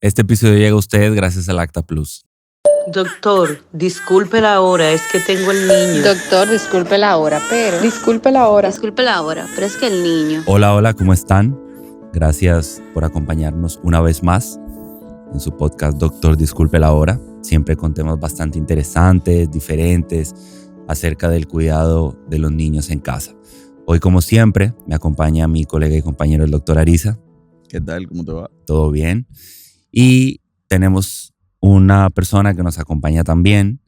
Este episodio llega a ustedes gracias al Acta Plus. Doctor, disculpe la hora, es que tengo el niño. Doctor, disculpe la hora, pero... Disculpe la hora, pero es que el niño... Hola, ¿cómo están? Gracias por acompañarnos una vez más en su podcast Doctor, disculpe la hora. Siempre con temas bastante interesantes, diferentes, acerca del cuidado de los niños en casa. Hoy, como siempre, me acompaña mi colega y compañero, el doctor Ariza. ¿Qué tal? ¿Cómo te va? Todo bien. Y tenemos una persona que nos acompaña también,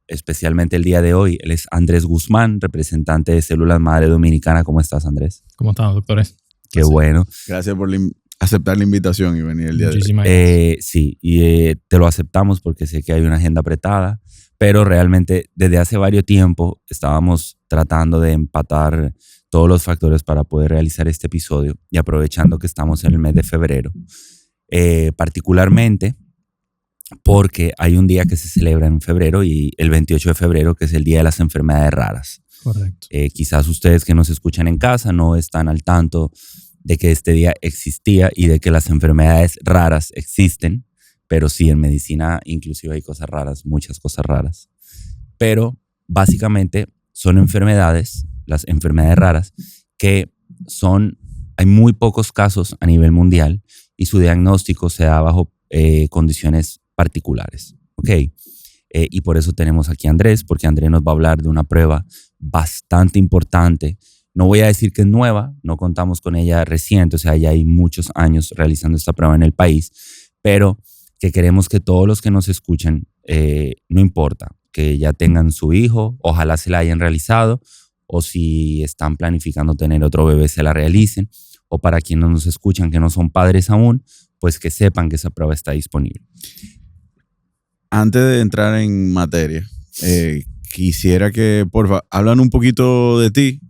especialmente el día de hoy. Él es Andrés Guzmán, representante de Células Madre Dominicana. ¿Cómo estás, Andrés? ¿Cómo están, doctores? Qué bueno. Gracias por aceptar la invitación y venir el día Muchísimas de hoy. gracias. Sí, y te lo aceptamos porque sé que hay una agenda apretada, pero realmente desde hace varios tiempo estábamos tratando de empatar todos los factores para poder realizar este episodio, y aprovechando que estamos en el mes de febrero, particularmente porque hay un día que se celebra en febrero, y el 28 de febrero, que es el Día de las Enfermedades Raras. Correcto. Quizás ustedes que nos escuchan en casa no están al tanto de que este día existía y de que las enfermedades raras existen, pero sí, en medicina inclusive hay cosas raras, muchas cosas raras. Pero básicamente son enfermedades, las enfermedades raras, que hay muy pocos casos a nivel mundial y su diagnóstico se da bajo condiciones particulares. ¿Ok? Y por eso tenemos aquí a Andrés, porque Andrés nos va a hablar de una prueba bastante importante. No voy a decir que es nueva, no contamos con ella reciente, o sea, ya hay muchos años realizando esta prueba en el país, pero que queremos que todos los que nos escuchen, no importa, que ya tengan su hijo, ojalá se la hayan realizado, o si están planificando tener otro bebé, se la realicen, o para quienes nos escuchan que no son padres aún, pues que sepan que esa prueba está disponible. Antes de entrar en materia, quisiera que, porfa, hablan un poquito de ti,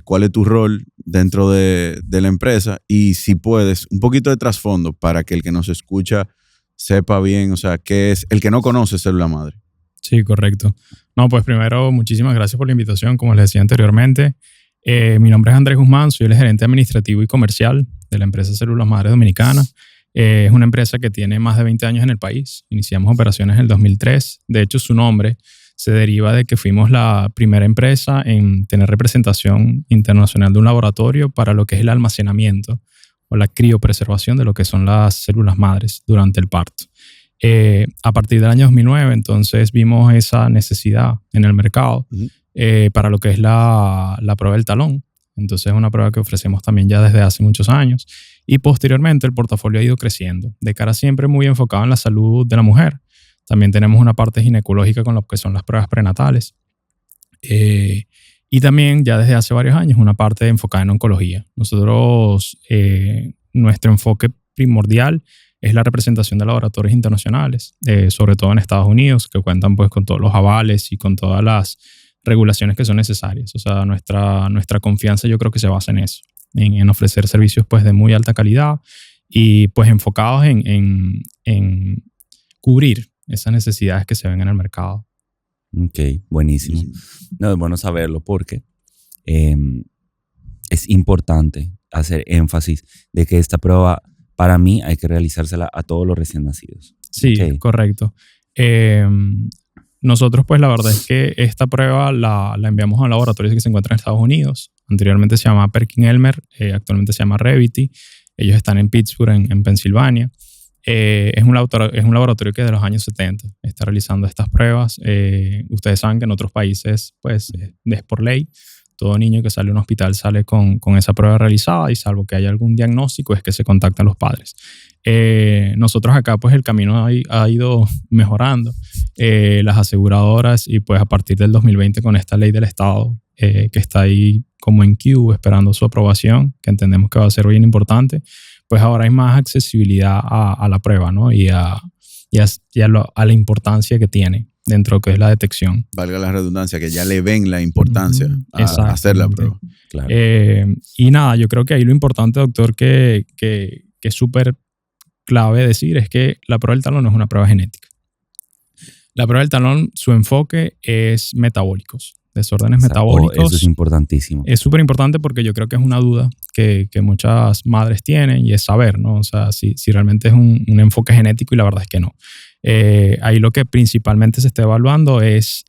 cuál es tu rol dentro de la empresa, y si puedes, un poquito de trasfondo para que el que nos escucha sepa bien, o sea, qué es el que no conoce Célula Madre. Sí, correcto. No, pues primero, muchísimas gracias por la invitación, como les decía anteriormente. Mi nombre es Andrés Guzmán, soy el gerente administrativo y comercial de la empresa Células Madre Dominicana. Es una empresa que tiene más de 20 años en el país. Iniciamos operaciones en el 2003. De hecho, su nombre se deriva de que fuimos la primera empresa en tener representación internacional de un laboratorio para lo que es el almacenamiento o la criopreservación de lo que son las células madres durante el parto. A partir del año 2009, entonces, vimos esa necesidad en el mercado para lo que es la prueba del talón. Entonces, es una prueba que ofrecemos también ya desde hace muchos años. Y posteriormente, el portafolio ha ido creciendo, de cara siempre muy enfocado en la salud de la mujer. También tenemos una parte ginecológica con lo que son las pruebas prenatales. Y también, ya desde hace varios años, una parte enfocada en oncología. Nosotros, nuestro enfoque primordial es la representación de laboratorios internacionales, sobre todo en Estados Unidos, que cuentan pues con todos los avales y con todas las regulaciones que son necesarias. O sea, nuestra confianza, yo creo que se basa en eso, en ofrecer servicios pues de muy alta calidad y pues enfocados en cubrir esas necesidades que se ven en el mercado. Ok, buenísimo. No, es bueno saberlo porque es importante hacer énfasis de que esta prueba, para mí, hay que realizársela a todos los recién nacidos. Sí, Okay. Correcto. Nosotros, pues, la verdad es que esta prueba la enviamos a un laboratorio que se encuentra en Estados Unidos. Anteriormente se llamaba Perkin-Elmer, actualmente se llama Revity. Ellos están en Pittsburgh, en Pensilvania. Es un laboratorio que de los años 70 está realizando estas pruebas. Ustedes saben que en otros países, pues, es por ley. Todo niño que sale a un hospital sale con esa prueba realizada, y salvo que haya algún diagnóstico es que se contactan los padres. Nosotros acá pues el camino ha ido mejorando. Las aseguradoras, y pues a partir del 2020 con esta ley del Estado que está ahí como en queue esperando su aprobación, que entendemos que va a ser bien importante, pues ahora hay más accesibilidad a la prueba, ¿no? y a la importancia que tiene dentro de lo que es la detección. Valga la redundancia, que ya le ven la importancia a hacer la prueba. Claro. Y nada, yo creo que ahí lo importante, doctor, que es súper clave decir, es que la prueba del talón no es una prueba genética. La prueba del talón, su enfoque es metabólicos. desórdenes Exacto. metabólicos. Eso es importantísimo. Es súper importante porque yo creo que es una duda que muchas madres tienen y es saber, ¿no? O sea, si realmente es un enfoque genético y la verdad es que no. Ahí lo que principalmente se está evaluando es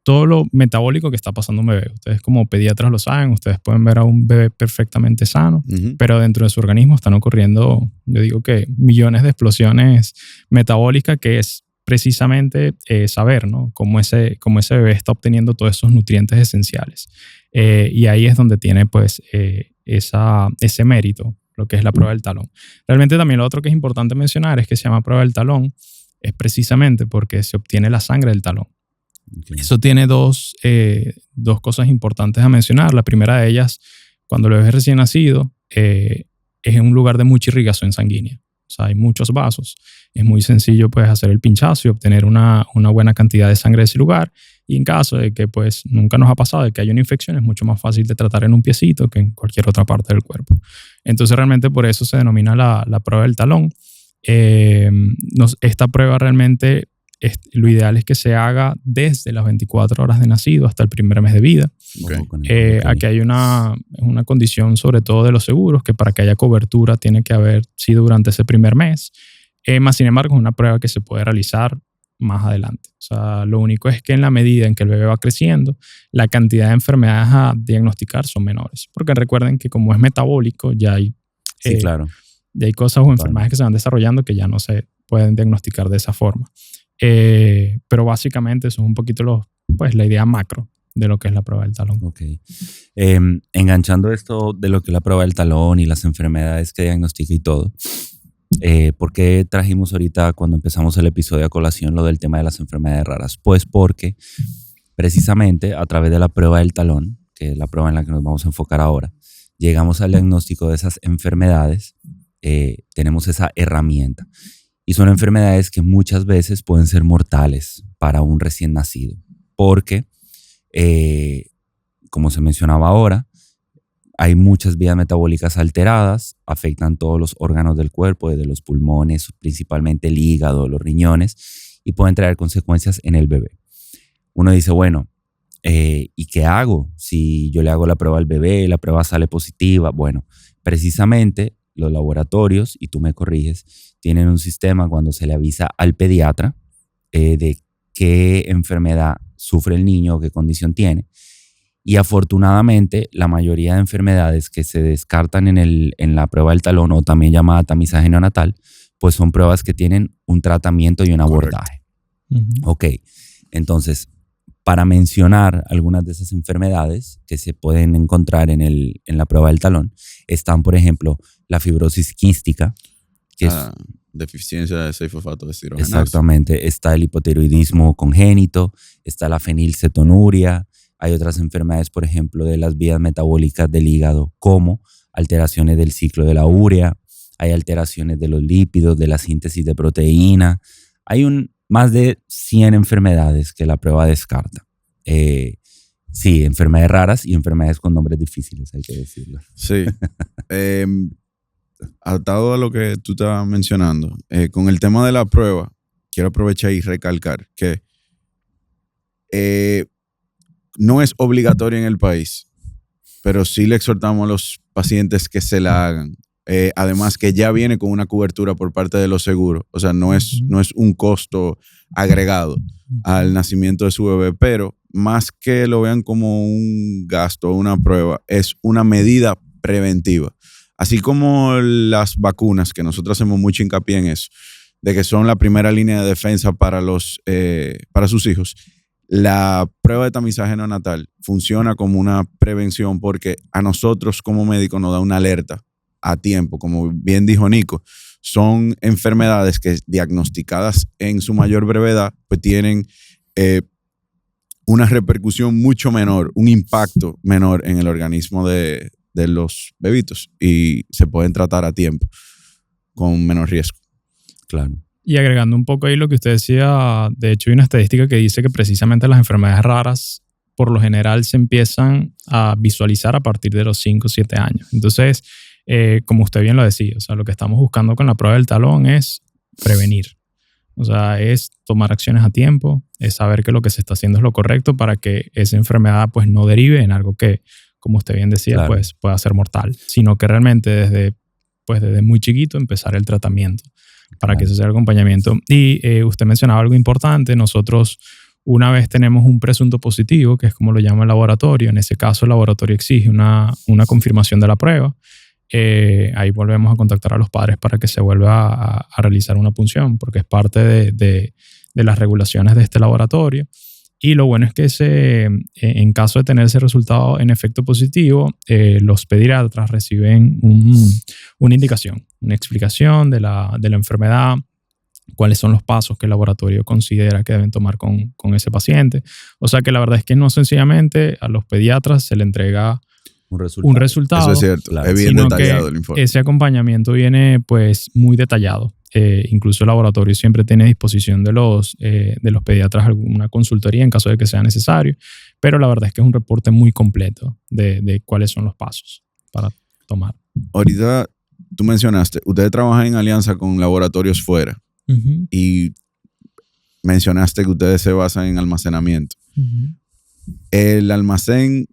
todo lo metabólico que está pasando un bebé. Ustedes como pediatras lo saben, ustedes pueden ver a un bebé perfectamente sano, pero dentro de su organismo están ocurriendo, yo digo que millones de explosiones metabólicas, que es precisamente saber, ¿no? cómo ese bebé está obteniendo todos esos nutrientes esenciales. Y ahí es donde tiene pues ese mérito, lo que es la prueba del talón. Realmente también lo otro que es importante mencionar es que se llama prueba del talón, es precisamente porque se obtiene la sangre del talón. Okay. Eso tiene dos cosas importantes a mencionar. La primera de ellas, cuando el bebé es recién nacido, es en un lugar de mucha irrigación sanguínea. O sea, hay muchos vasos. Es muy sencillo pues, hacer el pinchazo y obtener una buena cantidad de sangre de ese lugar. Y en caso de que pues, nunca nos ha pasado de que haya una infección, es mucho más fácil de tratar en un piecito que en cualquier otra parte del cuerpo. Entonces, realmente por eso se denomina la prueba del talón. Esta prueba realmente... lo ideal es que se haga desde las 24 horas de nacido hasta el primer mes de vida. Okay. Aquí hay una condición sobre todo de los seguros, que para que haya cobertura tiene que haber sido durante ese primer mes. Más sin embargo, es una prueba que se puede realizar más adelante. O sea, lo único es que en la medida en que el bebé va creciendo, la cantidad de enfermedades a diagnosticar son menores. Porque recuerden que como es metabólico, ya hay, claro. ya hay cosas o enfermedades que se van desarrollando que ya no se pueden diagnosticar de esa forma. Pero básicamente eso es un poquito la idea macro de lo que es la prueba del talón. Ok. Enganchando esto de lo que es la prueba del talón y las enfermedades que diagnostica y todo, ¿por qué trajimos ahorita cuando empezamos el episodio a colación lo del tema de las enfermedades raras? Pues porque precisamente a través de la prueba del talón, que es la prueba en la que nos vamos a enfocar ahora, llegamos al diagnóstico de esas enfermedades, tenemos esa herramienta. Y son enfermedades que muchas veces pueden ser mortales para un recién nacido. Porque, como se mencionaba ahora, hay muchas vías metabólicas alteradas, afectan todos los órganos del cuerpo, desde los pulmones, principalmente el hígado, los riñones, y pueden traer consecuencias en el bebé. Uno dice, bueno, ¿y qué hago? Si yo le hago la prueba al bebé, la prueba sale positiva. Bueno, precisamente los laboratorios, y tú me corriges, tienen un sistema cuando se le avisa al pediatra de qué enfermedad sufre el niño o qué condición tiene. Y afortunadamente, la mayoría de enfermedades que se descartan en la prueba del talón, o también llamada tamizaje neonatal, pues son pruebas que tienen un tratamiento y un abordaje. Ok, entonces, para mencionar algunas de esas enfermedades que se pueden encontrar en la prueba del talón, están, por ejemplo, la fibrosis quística, que es deficiencia de 6-fosfato-deshidrogenasa. Exactamente. Está el hipotiroidismo congénito, está la fenilcetonuria. Hay otras enfermedades, por ejemplo, de las vías metabólicas del hígado, como alteraciones del ciclo de la urea. Hay alteraciones de los lípidos, de la síntesis de proteína. Hay más de 100 enfermedades que la prueba descarta. Sí, enfermedades raras y enfermedades con nombres difíciles, hay que decirlo. Sí. Atado a lo que tú estabas mencionando, con el tema de la prueba, quiero aprovechar y recalcar que no es obligatoria en el país, pero sí le exhortamos a los pacientes que se la hagan. Además que ya viene con una cobertura por parte de los seguros, o sea, no es un costo agregado al nacimiento de su bebé, pero más que lo vean como un gasto o una prueba, es una medida preventiva. Así como las vacunas, que nosotros hacemos mucho hincapié en eso, de que son la primera línea de defensa para sus hijos, la prueba de tamizaje neonatal funciona como una prevención porque a nosotros como médicos nos da una alerta a tiempo. Como bien dijo Nico, son enfermedades que diagnosticadas en su mayor brevedad pues tienen una repercusión mucho menor, un impacto menor en el organismo de los bebitos y se pueden tratar a tiempo con menos riesgo. Claro. Y agregando un poco ahí lo que usted decía, de hecho hay una estadística que dice que precisamente las enfermedades raras por lo general se empiezan a visualizar a partir de los 5 o 7 años. Entonces, como usted bien lo decía, o sea, lo que estamos buscando con la prueba del talón es prevenir. O sea, es tomar acciones a tiempo, es saber que lo que se está haciendo es lo correcto para que esa enfermedad pues no derive en algo que, como usted bien decía, Claro. pues pueda ser mortal, sino que realmente desde muy chiquito empezar el tratamiento para que eso sea el acompañamiento. Y usted mencionaba algo importante. Nosotros, una vez tenemos un presunto positivo, que es como lo llama el laboratorio, en ese caso el laboratorio exige una confirmación de la prueba. Ahí volvemos a contactar a los padres para que se vuelva a realizar una punción, porque es parte de las regulaciones de este laboratorio. Y lo bueno es que en caso de tener ese resultado en efecto positivo, los pediatras reciben una indicación, una explicación de la enfermedad, cuáles son los pasos que el laboratorio considera que deben tomar con ese paciente. O sea que la verdad es que no sencillamente a los pediatras se le entrega un resultado. Eso es cierto. Claro. Es bien Sino detallado que el informe. ese acompañamiento viene pues muy detallado. Incluso el laboratorio siempre tiene a disposición de los pediatras alguna consultoría en caso de que sea necesario, pero la verdad es que es un reporte muy completo de cuáles son los pasos para tomar. Ahorita tú mencionaste, ustedes trabajan en alianza con laboratorios fuera y mencionaste que ustedes se basan en almacenamiento. ¿El almacén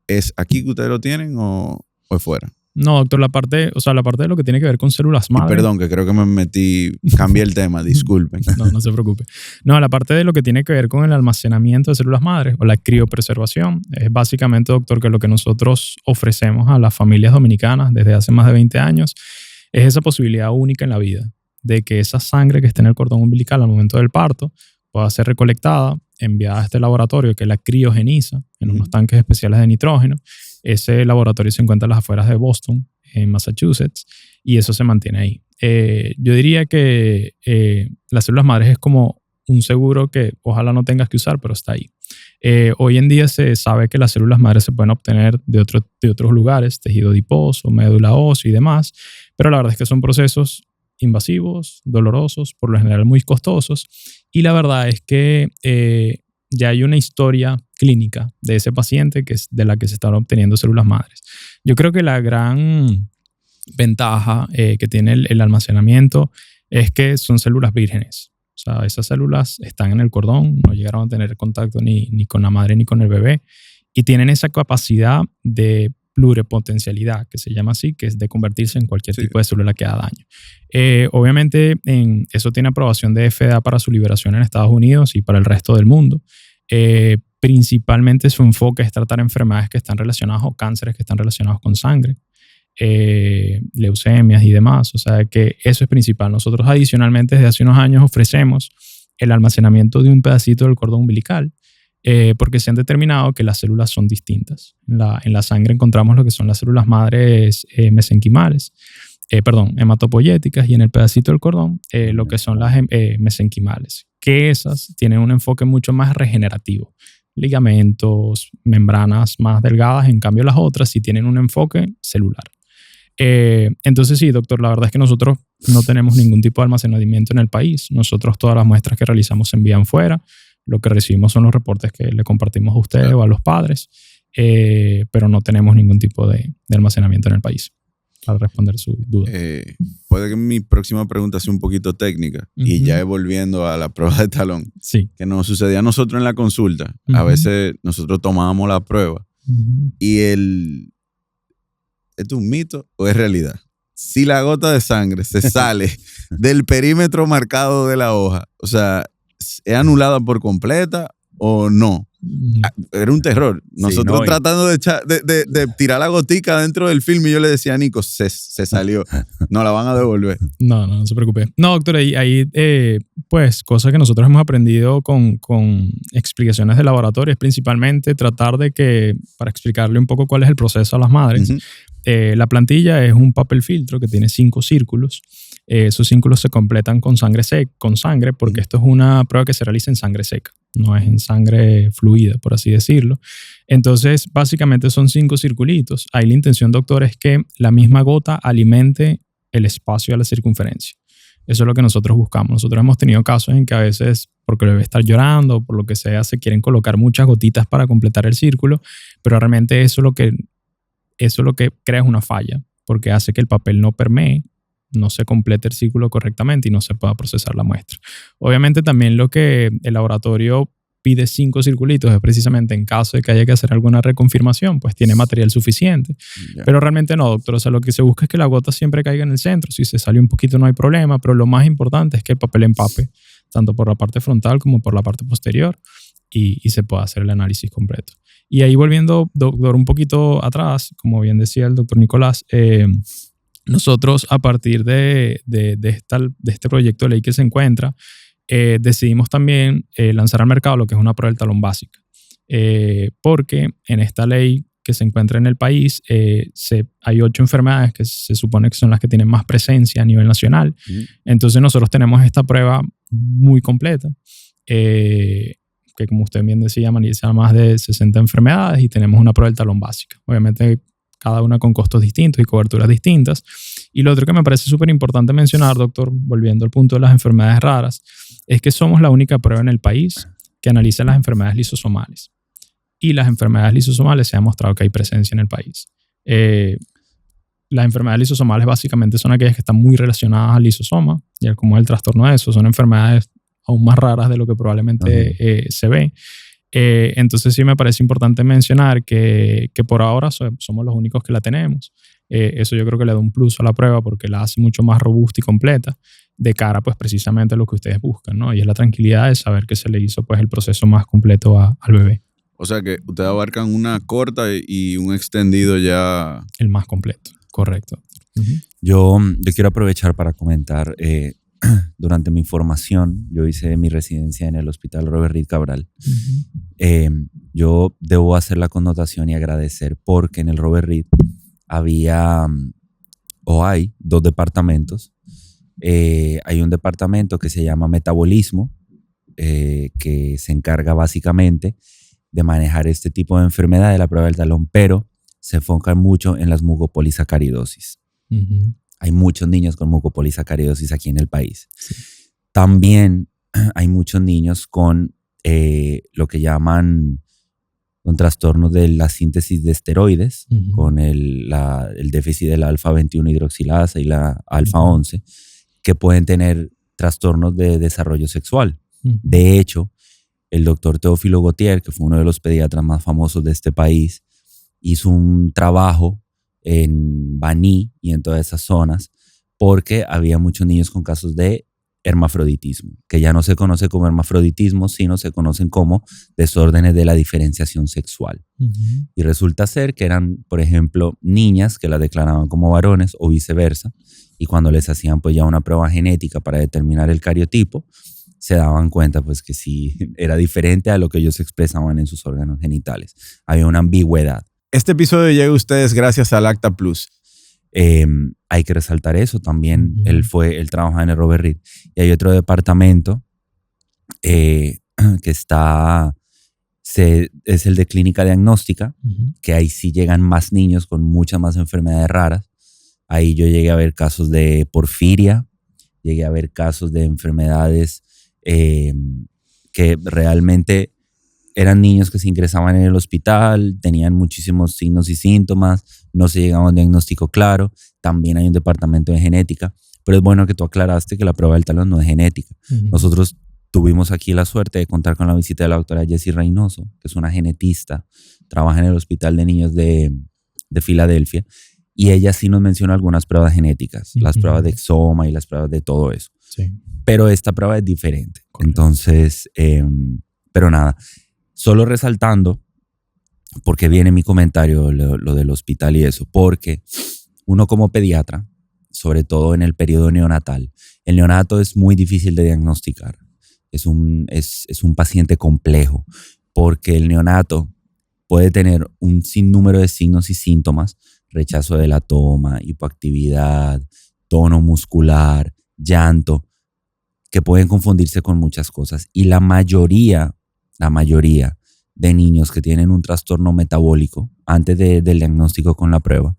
es aquí que ustedes lo tienen o es fuera? No, doctor, la parte de lo que tiene que ver con células Y madre. perdón, que creo que me metí, cambié el tema, disculpen. No se preocupe. No, la parte de lo que tiene que ver con el almacenamiento de células madres o la criopreservación es básicamente, doctor, que lo que nosotros ofrecemos a las familias dominicanas desde hace más de 20 años es esa posibilidad única en la vida de que esa sangre que está en el cordón umbilical al momento del parto pueda ser recolectada, enviada a este laboratorio que la criogeniza en unos tanques especiales de nitrógeno. Ese laboratorio se encuentra a las afueras de Boston, en Massachusetts, y eso se mantiene ahí. Yo diría que las células madres es como un seguro que ojalá no tengas que usar, pero está ahí. Hoy en día se sabe que las células madres se pueden obtener de otros lugares, tejido adiposo, médula ósea y demás, pero la verdad es que son procesos invasivos, dolorosos, por lo general muy costosos, y la verdad es que ya hay una historia clínica de ese paciente que es de la que se están obteniendo células madres. Yo creo que la gran ventaja que tiene el almacenamiento es que son células vírgenes. O sea, esas células están en el cordón, no llegaron a tener contacto ni con la madre ni con el bebé, y tienen esa capacidad de pluripotencialidad, que se llama así, que es de convertirse en cualquier tipo de célula que haga daño. Obviamente, eso tiene aprobación de FDA para su liberación en Estados Unidos y para el resto del mundo. Principalmente su enfoque es tratar enfermedades que están relacionadas o cánceres que están relacionados con sangre, leucemias y demás. O sea que eso es principal. Nosotros adicionalmente desde hace unos años ofrecemos el almacenamiento de un pedacito del cordón umbilical, porque se han determinado que las células son distintas. En la sangre encontramos lo que son las células madres mesenquimales, hematopoyéticas, y en el pedacito del cordón lo que son las mesenquimales, que esas tienen un enfoque mucho más regenerativo. Ligamentos, membranas más delgadas, en cambio las otras sí tienen un enfoque celular. Entonces sí, doctor, la verdad es que nosotros no tenemos ningún tipo de almacenamiento en el país. Nosotros todas las muestras que realizamos se envían fuera. Lo que recibimos son los reportes que le compartimos a ustedes o a los padres, pero no tenemos ningún tipo de almacenamiento en el país, para responder su duda. Puede que mi próxima pregunta sea un poquito técnica, y ya volviendo a la prueba de talón, Sí. que nos sucedía a nosotros en la consulta. A veces nosotros tomábamos la prueba y ¿esto es un mito o es realidad? Si la gota de sangre se sale del perímetro marcado de la hoja, o sea, ¿es anulada por completa o no? Era un terror. Nosotros tratando de tirar la gotica dentro del film, y yo le decía a Nico, se salió, no la van a devolver. No se preocupe. No, doctor, ahí pues cosas que nosotros hemos aprendido con explicaciones de laboratorio es principalmente tratar de que, para explicarle un poco cuál es el proceso a las madres, la plantilla es un papel filtro que tiene 5 círculos. Esos círculos se completan con sangre, porque esto es una prueba que se realiza en sangre seca, no es en sangre fluida, por así decirlo. Entonces, básicamente son 5 circulitos. Ahí la intención, doctor, es que la misma gota alimente el espacio a la circunferencia. Eso es lo que nosotros buscamos. Nosotros hemos tenido casos en que a veces, porque el bebé está llorando o por lo que sea, se quieren colocar muchas gotitas para completar el círculo, pero realmente eso lo que crea es una falla, porque hace que el papel no permee, no se complete el círculo correctamente y no se pueda procesar la muestra. Obviamente también lo que el laboratorio pide 5 circulitos es precisamente en caso de que haya que hacer alguna reconfirmación, pues tiene material suficiente. Ya. Pero realmente no, doctor. O sea, lo que se busca es que la gota siempre caiga en el centro. Si se sale un poquito no hay problema, pero lo más importante es que el papel empape, tanto por la parte frontal como por la parte posterior, y se pueda hacer el análisis completo. Y ahí volviendo, doctor, un poquito atrás, como bien decía el doctor Nicolás, nosotros a partir de este proyecto de ley que se encuentra, decidimos también lanzar al mercado lo que es una prueba del talón básica. Porque en esta ley que se encuentra en el país hay 8 enfermedades que se supone que son las que tienen más presencia a nivel nacional. Entonces nosotros tenemos esta prueba muy completa, que como usted bien decía, analiza más de 60 enfermedades y tenemos una prueba del talón básica. Obviamente cada una con costos distintos y coberturas distintas. Y lo otro que me parece súper importante mencionar, doctor, volviendo al punto de las enfermedades raras, es que somos la única prueba en el país que analiza las enfermedades lisosomales. Y las enfermedades lisosomales se ha demostrado que hay presencia en el país. Las enfermedades lisosomales básicamente son aquellas que están muy relacionadas al lisosoma, y como el trastorno de eso, son enfermedades aún más raras de lo que probablemente se ve. Entonces sí me parece importante mencionar que por ahora somos los únicos que la tenemos. Eso yo creo que le da un plus a la prueba porque la hace mucho más robusta y completa de cara pues precisamente a lo que ustedes buscan, ¿no? Y es la tranquilidad de saber que se le hizo pues el proceso más completo al bebé. O sea que ustedes abarcan una corta y un extendido ya. El más completo, correcto. Yo quiero aprovechar para comentar, durante mi formación, yo hice mi residencia en el Hospital Robert Reed Cabral. Yo debo hacer la connotación y agradecer porque en el Robert Reed había o hay 2 departamentos. Hay un departamento que se llama metabolismo, que se encarga básicamente de manejar este tipo de enfermedad de la prueba del talón, pero se enfoca mucho en las mucopolisacaridosis. Hay muchos niños con mucopolisacaridosis aquí en el país. Sí. También hay muchos niños con lo que llaman con trastornos de la síntesis de esteroides, con el déficit de la alfa-21 hidroxilasa y la alfa-11, que pueden tener trastornos de desarrollo sexual. De hecho, el doctor Teófilo Gautier, que fue uno de los pediatras más famosos de este país, hizo un trabajo en Baní y en todas esas zonas porque había muchos niños con casos de hermafroditismo, que ya no se conoce como hermafroditismo, sino se conocen como desórdenes de la diferenciación sexual. Y resulta ser que eran, por ejemplo, niñas que las declaraban como varones o viceversa, y cuando les hacían pues ya una prueba genética para determinar el cariotipo, se daban cuenta pues que sí era diferente a lo que ellos expresaban en sus órganos genitales. Había una ambigüedad. Este episodio llega a ustedes gracias al Acta Plus. Hay que resaltar eso también. Él trabaja en el Robert Reed. Y hay otro departamento que es el de clínica diagnóstica, que ahí sí llegan más niños con muchas más enfermedades raras. Ahí yo llegué a ver casos de porfiria, llegué a ver casos de enfermedades que realmente eran niños que se ingresaban en el hospital, tenían muchísimos signos y síntomas, no se llegaba a un diagnóstico claro. También hay un departamento de genética, pero es bueno que tú aclaraste que la prueba del talón no es genética. Nosotros tuvimos aquí la suerte de contar con la visita de la doctora Jessie Reynoso, que es una genetista, trabaja en el Hospital de Niños de Filadelfia, y ella sí nos mencionó algunas pruebas genéticas, las pruebas de exoma y las pruebas de todo eso. Sí. Pero esta prueba es diferente. Correcto. Entonces, pero nada, solo resaltando, porque viene mi comentario, lo del hospital y eso, porque uno como pediatra, sobre todo en el periodo neonatal, el neonato es muy difícil de diagnosticar. Es un paciente complejo, porque el neonato puede tener un sinnúmero de signos y síntomas: rechazo de la toma, hipoactividad, tono muscular, llanto, que pueden confundirse con muchas cosas. Y la mayoría de niños que tienen un trastorno metabólico antes del diagnóstico con la prueba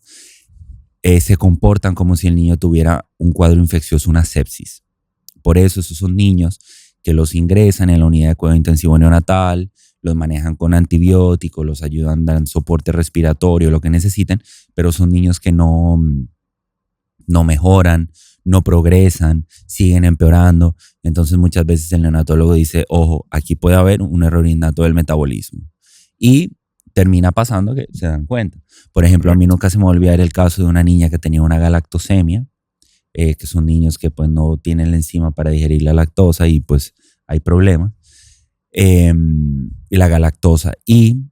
se comportan como si el niño tuviera un cuadro infeccioso, una sepsis. Por eso esos son niños que los ingresan en la unidad de cuidado intensivo neonatal, los manejan con antibióticos, los ayudan, dan soporte respiratorio, lo que necesiten, pero son niños que no mejoran, no progresan, siguen empeorando. Entonces muchas veces el neonatólogo dice, ojo, aquí puede haber un error innato del metabolismo. Y termina pasando que se dan cuenta. Por ejemplo, a mí nunca se me va a olvidar el caso de una niña que tenía una galactosemia, que son niños que pues no tienen la enzima para digerir la lactosa y pues hay problemas. Y la galactosa. Y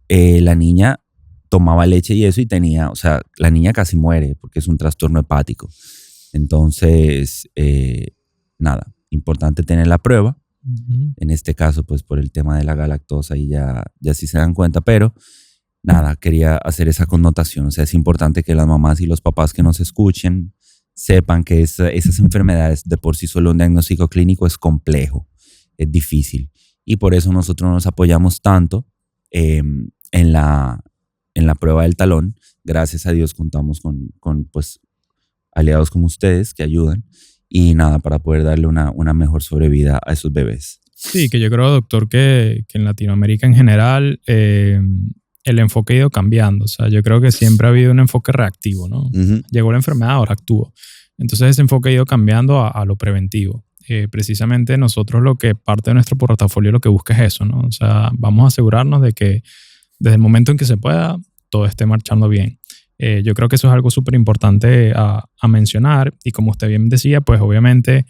la niña tomaba leche y eso y tenía, o sea, la niña casi muere porque es un trastorno hepático. Entonces, nada, importante tener la prueba. En este caso, pues por el tema de la galactosa y ya sí se dan cuenta, pero nada, quería hacer esa connotación. O sea, es importante que las mamás y los papás que nos escuchen sepan que esas enfermedades de por sí solo un diagnóstico clínico es complejo, es difícil. Y por eso nosotros nos apoyamos tanto en la prueba del talón. Gracias a Dios contamos con pues, aliados como ustedes que ayudan. Y nada, para poder darle una mejor sobrevida a esos bebés. Sí, que yo creo, doctor, que en Latinoamérica en general el enfoque ha ido cambiando. O sea, yo creo que siempre ha habido un enfoque reactivo, ¿no? Llegó la enfermedad, ahora actúo. Entonces ese enfoque ha ido cambiando a lo preventivo. Precisamente nosotros parte de nuestro portafolio lo que busca es eso, ¿no? O sea, vamos a asegurarnos de que desde el momento en que se pueda, todo esté marchando bien. Yo creo que eso es algo súper importante a mencionar y como usted bien decía, pues obviamente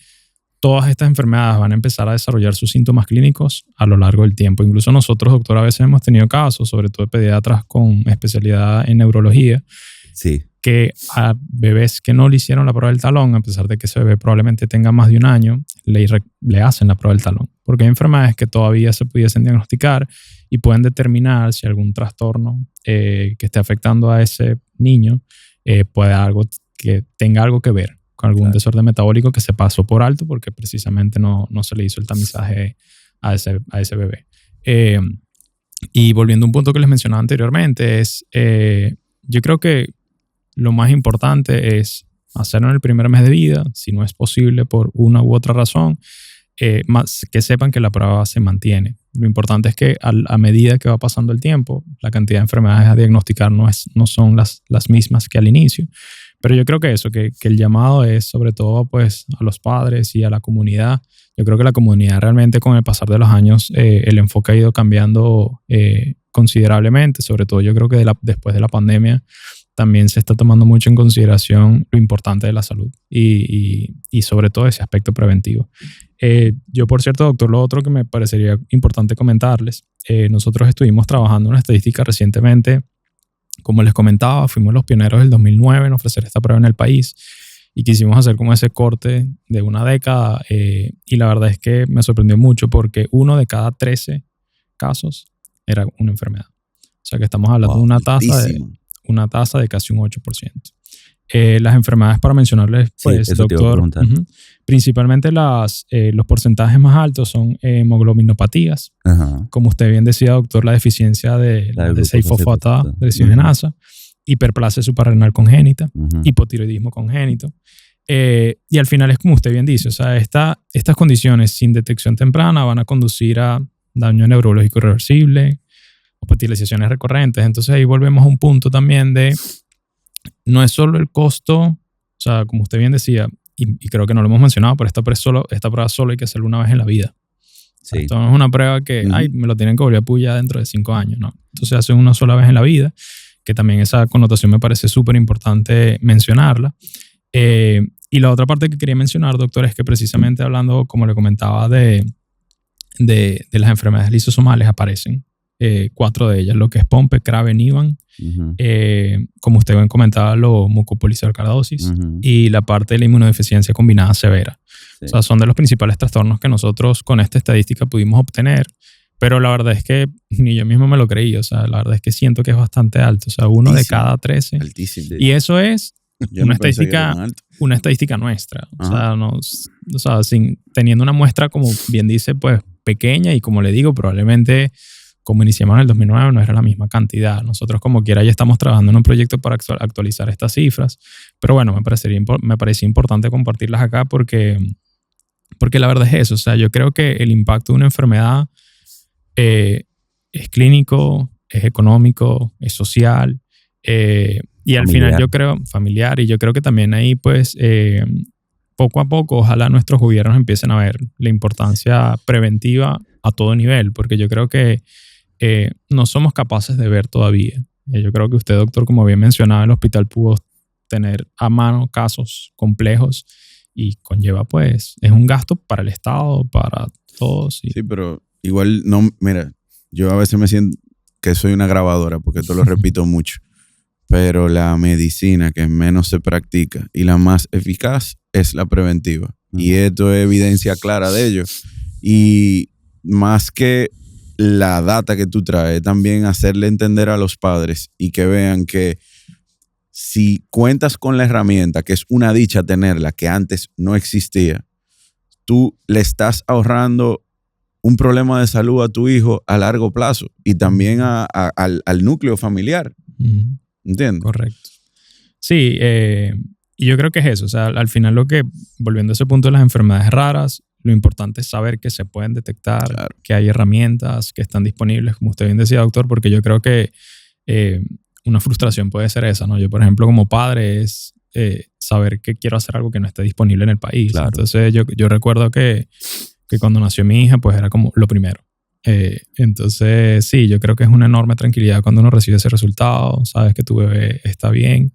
todas estas enfermedades van a empezar a desarrollar sus síntomas clínicos a lo largo del tiempo. Incluso nosotros, doctor, a veces hemos tenido casos, sobre todo de pediatras con especialidad en neurología, sí, que a bebés que no le hicieron la prueba del talón, a pesar de que ese bebé probablemente tenga más de un año, le hacen la prueba del talón. Porque hay enfermedades que todavía se pudiesen diagnosticar y pueden determinar si algún trastorno que esté afectando a ese niño que tenga algo que ver con algún desorden metabólico que se pasó por alto porque precisamente no se le hizo el tamizaje a ese bebé. Y volviendo a un punto que les mencionaba anteriormente, yo creo que lo más importante es hacerlo en el primer mes de vida, si no es posible por una u otra razón, más que sepan que la prueba se mantiene. Lo importante es que a medida que va pasando el tiempo, la cantidad de enfermedades a diagnosticar no son las mismas que al inicio. Pero yo creo que que el llamado es sobre todo pues, a los padres y a la comunidad. Yo creo que la comunidad realmente con el pasar de los años el enfoque ha ido cambiando considerablemente. Sobre todo yo creo que después de la pandemia también se está tomando mucho en consideración lo importante de la salud y sobre todo ese aspecto preventivo. Yo, por cierto, doctor, lo otro que me parecería importante comentarles, nosotros estuvimos trabajando en una estadística recientemente. Como les comentaba, fuimos los pioneros del 2009 en ofrecer esta prueba en el país y quisimos hacer como ese corte de una década y la verdad es que me sorprendió mucho porque 1 de cada 13 casos era una enfermedad. O sea que estamos hablando de una tasa de casi un 8%. Las enfermedades, para mencionarles, pues, sí, doctor, principalmente los porcentajes más altos son hemoglobinopatías. Ajá. Como usted bien decía, doctor, la deficiencia de 6-fosfato desidrogenasa, hiperplasia suprarrenal congénita, hipotiroidismo congénito. Y al final es como usted bien dice, o sea, estas condiciones sin detección temprana van a conducir a daño neurológico irreversible, hospitalizaciones recurrentes. Entonces ahí volvemos a un punto también de no es solo el costo, o sea, como usted bien decía, y creo que no lo hemos mencionado, pero esta prueba solo hay que hacerla una vez en la vida. Sí. Esto no es una prueba que, me lo tienen que volver a pullar dentro de 5 años, ¿no? Entonces hace una sola vez en la vida, que también esa connotación me parece súper importante mencionarla. Y la otra parte que quería mencionar, doctor, es que precisamente hablando, como le comentaba, de las enfermedades lisosomales aparecen 4 de ellas, lo que es Pompe, Krabbe, Nivan, como usted bien comentaba, lo mucopolisacaradosis y la parte de la inmunodeficiencia combinada severa. Sí. O sea, son de los principales trastornos que nosotros con esta estadística pudimos obtener, pero la verdad es que ni yo mismo me lo creí. O sea, la verdad es que siento que es bastante alto. O sea, 1 de cada 13. Altísimo. Y eso es una estadística nuestra. O sea, teniendo una muestra, como bien dice, pues pequeña, y como le digo, probablemente como iniciamos en el 2009 no era la misma cantidad. Nosotros como quiera ya estamos trabajando en un proyecto para actualizar estas cifras, pero bueno, me parecía importante compartirlas acá porque la verdad es eso. O sea, yo creo que el impacto de una enfermedad es clínico, es económico, es social, y al final yo creo familiar, y yo creo que también ahí pues poco a poco, ojalá nuestros gobiernos empiecen a ver la importancia preventiva a todo nivel, porque yo creo que no somos capaces de ver todavía. Yo creo que usted, doctor, como bien mencionaba, el hospital pudo tener a mano casos complejos y conlleva, pues, es un gasto para el Estado, para todos. Sí, pero igual, no, mira, yo a veces me siento que soy una grabadora, porque esto lo repito mucho, pero la medicina que menos se practica y la más eficaz es la preventiva. Y esto es evidencia clara de ello. Y más que la data que tú traes, también hacerle entender a los padres y que vean que si cuentas con la herramienta, que es una dicha tenerla, que antes no existía, tú le estás ahorrando un problema de salud a tu hijo a largo plazo y también al núcleo familiar. Uh-huh. ¿Entiendes? Correcto. Sí, y yo creo que es eso. O sea, al final volviendo a ese punto de las enfermedades raras, lo importante es saber que se pueden detectar, claro, que hay herramientas que están disponibles, como usted bien decía, doctor, porque yo creo que una frustración puede ser esa, ¿no? Yo, por ejemplo, como padre es saber que quiero hacer algo que no esté disponible en el país. Claro. Entonces yo recuerdo que cuando nació mi hija, pues era como lo primero. Entonces, sí, yo creo que es una enorme tranquilidad cuando uno recibe ese resultado, sabes que tu bebé está bien.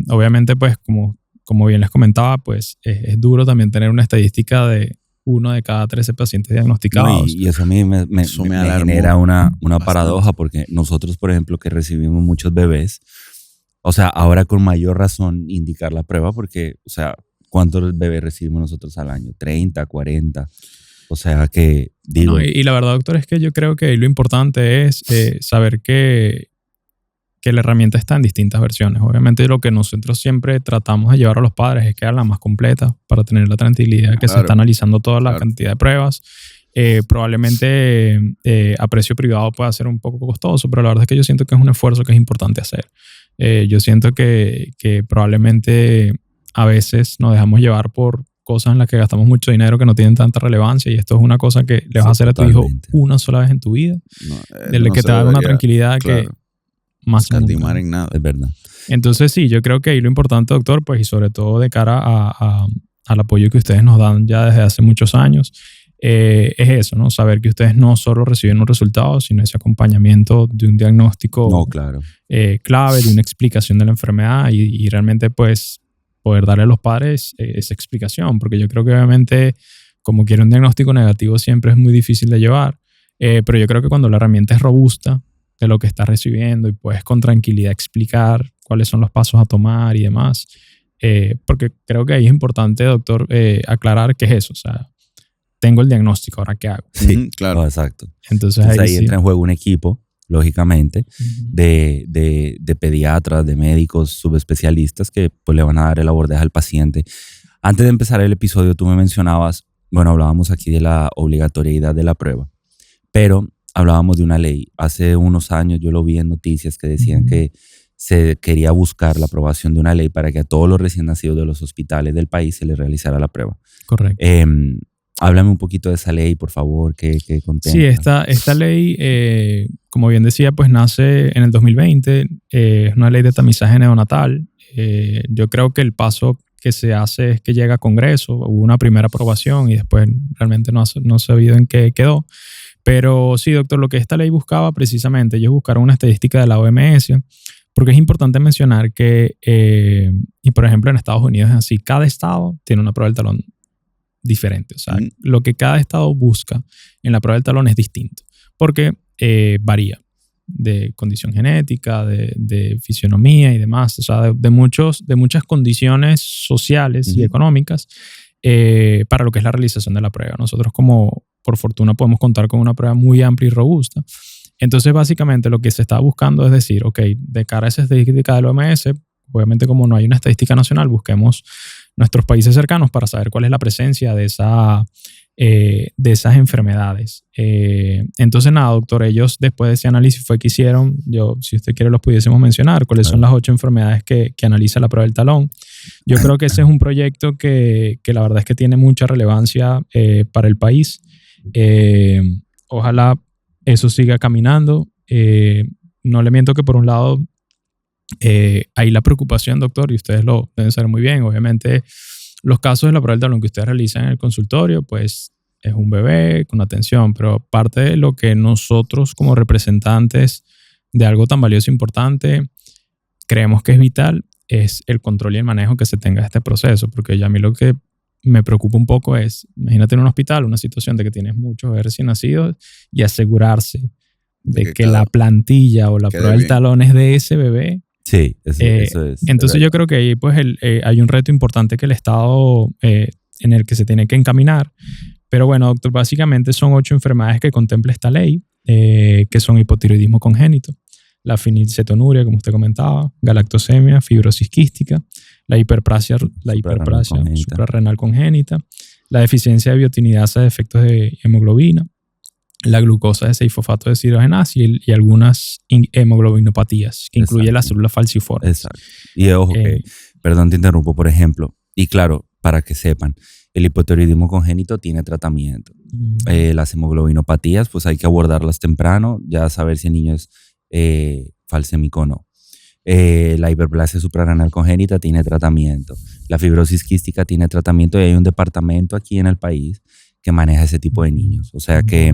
Obviamente, pues, como bien les comentaba, pues es duro también tener una estadística de 1 de cada 13 pacientes diagnosticados. No, y eso a mí me genera una paradoja, porque nosotros, por ejemplo, que recibimos muchos bebés, o sea, ahora con mayor razón indicar la prueba, porque, o sea, ¿cuántos bebés recibimos nosotros al año? 30, 40. O sea que, digo... No, y la verdad, doctor, es que yo creo que lo importante es saber que la herramienta está en distintas versiones. Obviamente lo que nosotros siempre tratamos de llevar a los padres es que hagan la más completa para tener la tranquilidad que se está analizando toda la cantidad de pruebas. Probablemente a precio privado pueda ser un poco costoso, pero la verdad es que yo siento que es un esfuerzo que es importante hacer. Yo siento que probablemente a veces nos dejamos llevar por cosas en las que gastamos mucho dinero que no tienen tanta relevancia, y esto es una cosa que le vas a hacer a tu hijo una sola vez en tu vida, que te va a dar una tranquilidad que más escatimar en nada. Es verdad. Entonces sí, yo creo que ahí lo importante, doctor, pues, y sobre todo de cara al apoyo que ustedes nos dan ya desde hace muchos años, es eso, ¿no? Saber que ustedes no solo reciben un resultado, sino ese acompañamiento de un diagnóstico clave, de una explicación de la enfermedad y realmente, pues, poder darle a los padres esa explicación, porque yo creo que obviamente, como quiere un diagnóstico negativo, siempre es muy difícil de llevar, pero yo creo que cuando la herramienta es robusta de lo que estás recibiendo y puedes con tranquilidad explicar cuáles son los pasos a tomar y demás, porque creo que ahí es importante, doctor, aclarar qué es eso. O sea, tengo el diagnóstico, ¿ahora qué hago? Sí, claro. Exacto. Entonces ahí entra en juego un equipo, lógicamente, de pediatras, de médicos, subespecialistas que pues le van a dar el abordaje al paciente. Antes de empezar el episodio, tú me mencionabas, bueno, hablábamos aquí de la obligatoriedad de la prueba, pero hablábamos de una ley. Hace unos años yo lo vi en noticias que decían que se quería buscar la aprobación de una ley para que a todos los recién nacidos de los hospitales del país se les realizara la prueba. Correcto. Háblame un poquito de esa ley, por favor, ¿qué contempla? Sí, esta ley, como bien decía, pues nace en el 2020. Es una ley de tamizaje neonatal. Yo creo que el paso que se hace es que llega a Congreso. Hubo una primera aprobación y después realmente no se ha sabido en qué quedó. Pero sí, doctor, lo que esta ley buscaba precisamente, ellos buscaron una estadística de la OMS, porque es importante mencionar que, y por ejemplo en Estados Unidos es así, cada estado tiene una prueba del talón diferente. O sea, lo que cada estado busca en la prueba del talón es distinto, porque varía de condición genética, de fisionomía y demás, o sea, de muchas condiciones sociales y económicas para lo que es la realización de la prueba. Nosotros, como por fortuna, podemos contar con una prueba muy amplia y robusta. Entonces, básicamente, lo que se está buscando es decir, ok, de cara a esa estadística del OMS, obviamente como no hay una estadística nacional, busquemos nuestros países cercanos para saber cuál es la presencia de esas enfermedades. Entonces, nada, doctor, ellos después de ese análisis fue que hicieron, si usted quiere los pudiésemos mencionar, cuáles son las 8 enfermedades que analiza la prueba del talón. Yo creo que ese es un proyecto que la verdad es que tiene mucha relevancia para el país. Ojalá eso siga caminando. No le miento que por un lado hay la preocupación, doctor, y ustedes lo deben saber muy bien. Obviamente Los casos de la prueba del talón que ustedes realizan en el consultorio, pues es un bebé con atención, pero parte de lo que nosotros como representantes de algo tan valioso e importante creemos que es vital es el control y el manejo que se tenga de este proceso, porque ya a mí lo que me preocupa un poco es, imagínate en un hospital una situación de que tienes muchos bebés recién nacidos y asegurarse de que la plantilla o la prueba del talón es de ese bebé. Sí, eso es. Entonces yo creo que ahí pues hay un reto importante que el Estado en el que se tiene que encaminar. Pero bueno, doctor, básicamente son 8 enfermedades que contempla esta ley, que son hipotiroidismo congénito, la fenilcetonuria, como usted comentaba, galactosemia, fibrosis quística, la hiperplasia suprarrenal congénita, la deficiencia de biotinidasa de efectos de hemoglobina, la glucosa de 6-fosfato deshidrogenasa y algunas hemoglobinopatías, que incluye las células falciformes. Exacto. Y ojo que, perdón te interrumpo, por ejemplo, y claro, para que sepan, el hipotiroidismo congénito tiene tratamiento. Las hemoglobinopatías, pues hay que abordarlas temprano, ya saber si el niño es falsémico o no. La hiperplasia suprarrenal congénita tiene tratamiento. La fibrosis quística tiene tratamiento y hay un departamento aquí en el país que maneja ese tipo de niños. O sea que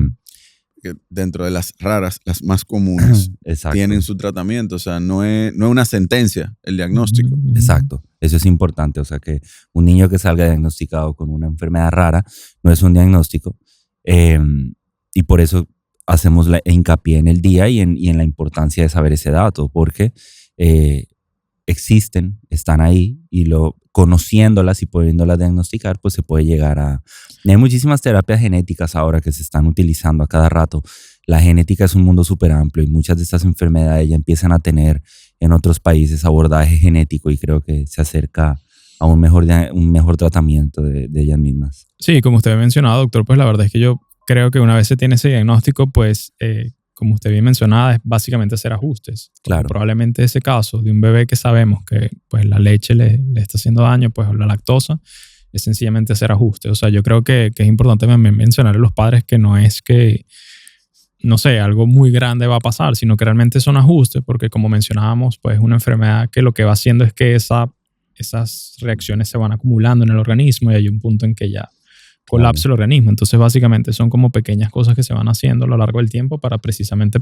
dentro de las raras, las más comunes, tienen su tratamiento. O sea, no es una sentencia el diagnóstico. Exacto. Eso es importante. O sea, que un niño que salga diagnosticado con una enfermedad rara no es un diagnóstico. Y por eso hacemos la hincapié en el día y en la importancia de saber ese dato, porque existen, están ahí y conociéndolas y pudiéndolas diagnosticar, pues se puede llegar a... Hay muchísimas terapias genéticas ahora que se están utilizando a cada rato. La genética es un mundo súper amplio y muchas de estas enfermedades ya empiezan a tener en otros países abordaje genético y creo que se acerca a un mejor tratamiento de ellas mismas. Sí, como usted ha mencionado, doctor, pues la verdad es que yo creo que una vez se tiene ese diagnóstico, pues como usted bien mencionaba, es básicamente hacer ajustes. Claro. Probablemente ese caso de un bebé que sabemos que pues, la leche le está haciendo daño, pues la lactosa, es sencillamente hacer ajustes. O sea, yo creo que es importante mencionar a los padres que no es que, no sé, algo muy grande va a pasar, sino que realmente son ajustes, porque como mencionábamos, pues es una enfermedad que lo que va haciendo es que esas reacciones se van acumulando en el organismo y hay un punto en que ya colapsa el organismo. Entonces, básicamente son como pequeñas cosas que se van haciendo a lo largo del tiempo para precisamente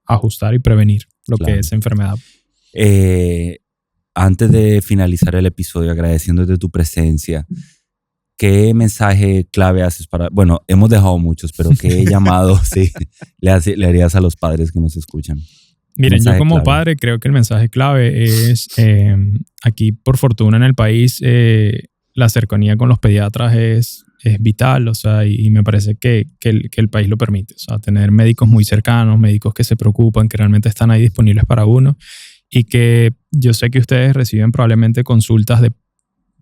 ajustar y prevenir lo que es enfermedad. Antes de finalizar el episodio, agradeciéndote tu presencia, ¿qué mensaje clave haces para... Bueno, hemos dejado muchos, pero ¿qué llamado le harías a los padres que nos escuchan? Miren, yo como padre creo que el mensaje clave es, aquí por fortuna en el país, la cercanía con los pediatras es vital, o sea, y me parece que el país lo permite. O sea, tener médicos muy cercanos, médicos que se preocupan, que realmente están ahí disponibles para uno y que yo sé que ustedes reciben probablemente consultas de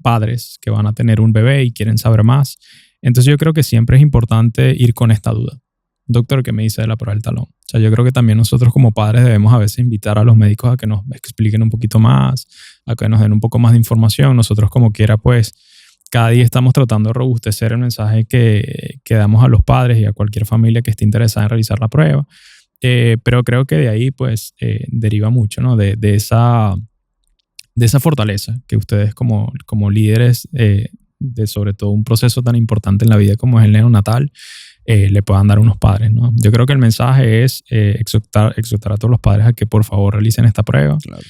padres que van a tener un bebé y quieren saber más. Entonces yo creo que siempre es importante ir con esta duda. Doctor, ¿qué me dice de la prueba del talón? O sea, yo creo que también nosotros como padres debemos a veces invitar a los médicos a que nos expliquen un poquito más, a que nos den un poco más de información. Nosotros como quiera, pues, cada día estamos tratando de robustecer el mensaje que damos a los padres y a cualquier familia que esté interesada en realizar la prueba. Pero creo que de ahí, pues, deriva mucho, ¿no? De esa fortaleza que ustedes como líderes de sobre todo un proceso tan importante en la vida como es el neonatal, le puedan dar a unos padres, ¿no? Yo creo que el mensaje es exhortar a todos los padres a que por favor realicen esta prueba. Claro.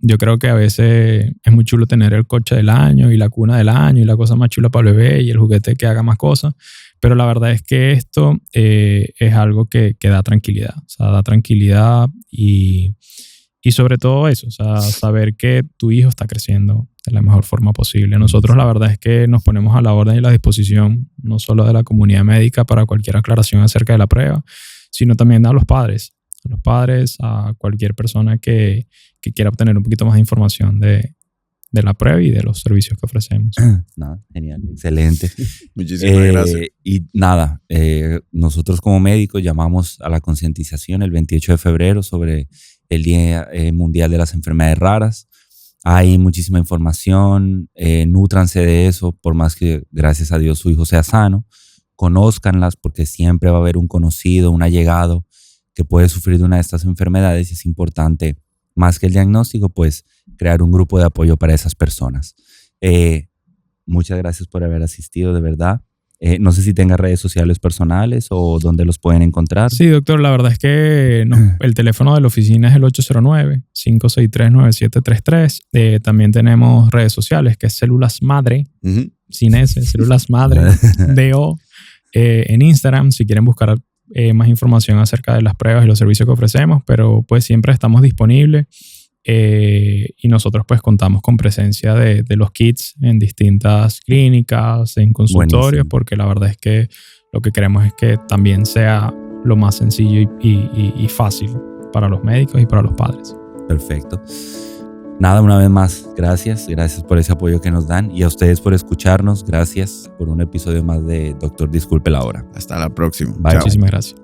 Yo creo que a veces es muy chulo tener el coche del año y la cuna del año y la cosa más chula para el bebé y el juguete que haga más cosas, pero la verdad es que esto es algo que da tranquilidad, o sea, da tranquilidad y sobre todo eso, o sea, saber que tu hijo está creciendo de la mejor forma posible. Nosotros la verdad es que nos ponemos a la orden y a la disposición no solo de la comunidad médica para cualquier aclaración acerca de la prueba, sino también a los padres, a cualquier persona que quiera obtener un poquito más de información de la prueba y de los servicios que ofrecemos. Nada, genial, excelente. Muchísimas gracias. Y nada, nosotros como médicos llamamos a la concientización el 28 de febrero sobre el Día Mundial de las Enfermedades Raras. Hay muchísima información, nútranse de eso, por más que gracias a Dios su hijo sea sano, conózcanlas porque siempre va a haber un conocido, un allegado que puede sufrir de una de estas enfermedades y es importante, más que el diagnóstico, pues crear un grupo de apoyo para esas personas. muchas gracias por haber asistido, de verdad. No sé si tenga redes sociales personales o dónde los pueden encontrar. Sí, doctor, la verdad es que el teléfono de la oficina es el 809-563-9733. También tenemos redes sociales, que es Células Madre, sin S, Células Madre, DO, en Instagram, si quieren buscar más información acerca de las pruebas y los servicios que ofrecemos, pero pues siempre estamos disponibles. Y nosotros pues contamos con presencia de los kits en distintas clínicas, en consultorios. Buenísimo. Porque la verdad es que lo que queremos es que también sea lo más sencillo y fácil para los médicos y para los padres. Perfecto. Nada, una vez más, gracias por ese apoyo que nos dan y a ustedes por escucharnos. Gracias por un episodio más de Doctor Disculpe la Hora. Hasta la próxima. Bye. Muchísimas gracias.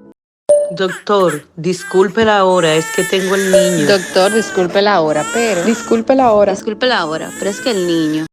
Doctor, disculpe la hora, es que tengo el niño. Doctor, disculpe la hora, pero. Disculpe la hora. Disculpe la hora, pero es que el niño.